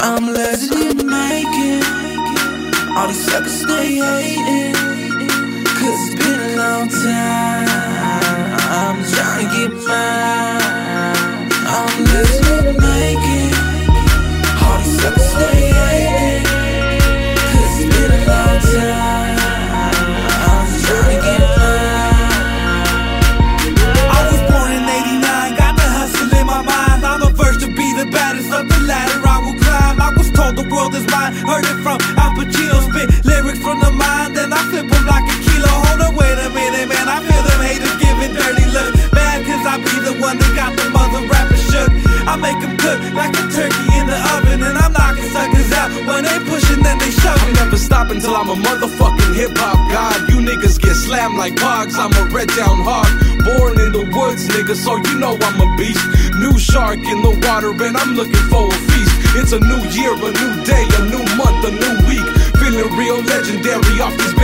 I'm legend in the making. All these suckers stay hating, cause it's been a long time. I'm trying to get mine. I'm legend in the making. All these suckers stay hating, cause it's been a long time. I'm trying to get mine. I was born in '89, got the hustle in my mind. I'm a verse to be the baddest of the ladder I will climb. I was told the world is mine, heard it from Al Pacino. Spit lyrics from the mind, then I flip them like a kilo. Hold on, wait a minute, man, I feel them haters giving dirty looks. Mad cause I be the one that got the mother rappers shook. I make them cook like a turkey in the oven, and I'm knocking suckers out. When they pushing, then they shove. I'm never stopping till I'm a motherfucking hip-hop god. You niggas get slammed like hogs, I'm a red down hog. Born in the woods, nigga, so you know I'm a beast. New shark in the water, and I'm looking for a feast. It's a new year, a new day, a new month, a new week. Feeling real legendary off this